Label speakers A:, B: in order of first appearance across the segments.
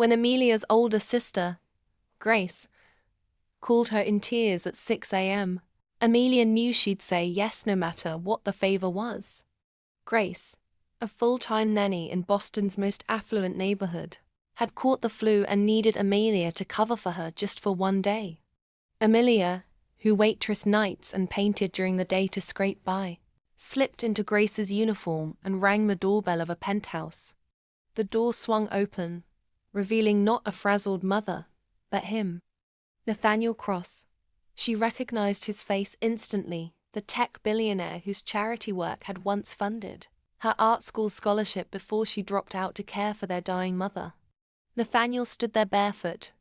A: When Amelia's older sister, Grace, called her in tears at 6 a.m., Amelia knew she'd say yes no matter what the favor was. Grace, a full-time nanny in Boston's most affluent neighborhood, had caught the flu and needed Amelia to cover for her just for one day. Amelia, who waitressed nights and painted during the day to scrape by, slipped into Grace's uniform and rang the doorbell of a penthouse. The door swung open, revealing not a frazzled mother, but him. Nathaniel Cross. She recognized his face instantly, the tech billionaire whose charity work had once funded her art school scholarship before she dropped out to care for their dying mother. Nathaniel stood there barefoot,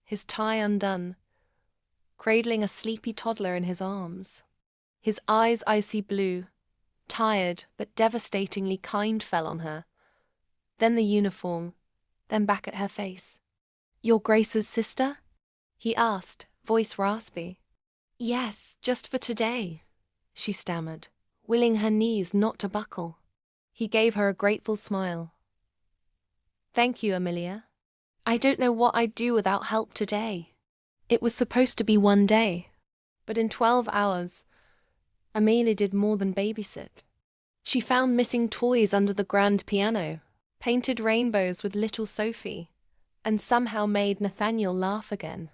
A: his tie undone, cradling a sleepy toddler in his arms. His eyes icy blue, tired but devastatingly kind, fell on her. Then the uniform, then back at her face. "You're Grace's sister?" he asked, voice raspy. "Yes, just for today," she stammered, willing her knees not to buckle. He gave her a grateful smile. "Thank you, Amelia. I don't know what I'd do without help today. It was supposed to be one day, but in 12 hours, Amelia did more than babysit. She found missing toys under the grand piano, painted rainbows with little Sophie, and somehow made Nathaniel laugh again.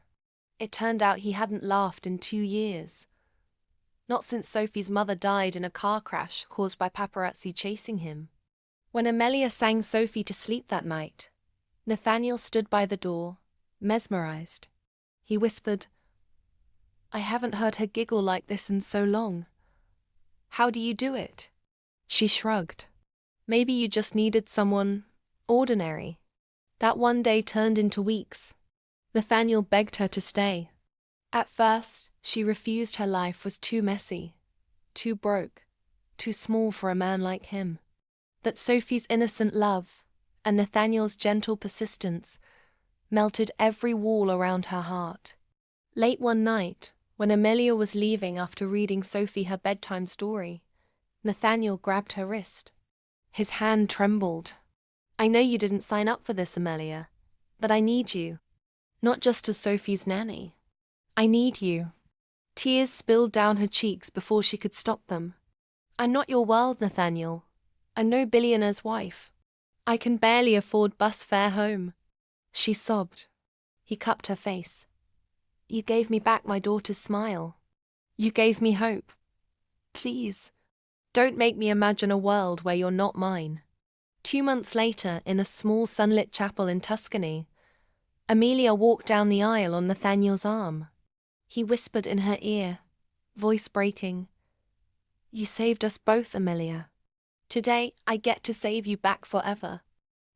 A: It turned out he hadn't laughed in 2 years. Not since Sophie's mother died in a car crash caused by paparazzi chasing him. When Amelia sang Sophie to sleep that night, Nathaniel stood by the door, mesmerized. He whispered, "I haven't heard her giggle like this in so long. How do you do it?" She shrugged. "Maybe you just needed someone ordinary." That one day turned into weeks. Nathaniel begged her to stay. At first, she refused. Her life was too messy, too broke, too small for a man like him. That Sophie's innocent love and Nathaniel's gentle persistence melted every wall around her heart. Late one night, when Amelia was leaving after reading Sophie her bedtime story, Nathaniel grabbed her wrist. His hand trembled. "I know you didn't sign up for this, Amelia, but I need you. Not just as Sophie's nanny. I need you." Tears spilled down her cheeks before she could stop them. "I'm not your world, Nathaniel. I'm no billionaire's wife. I can barely afford bus fare home." She sobbed. He cupped her face. "You gave me back my daughter's smile. You gave me hope. Please, don't make me imagine a world where you're not mine." 2 months later, in a small sunlit chapel in Tuscany, Amelia walked down the aisle on Nathaniel's arm. He whispered in her ear, voice breaking, "You saved us both, Amelia. Today, I get to save you back forever."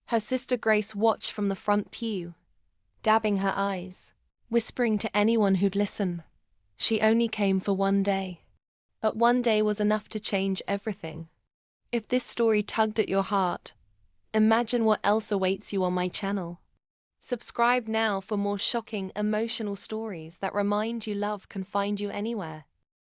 A: Her sister Grace watched from the front pew, dabbing her eyes, whispering to anyone who'd listen, she only came for one day. But one day was enough to change everything. If this story tugged at your heart, imagine what else awaits you on my channel. Subscribe now for more shocking, emotional stories that remind you love can find you anywhere.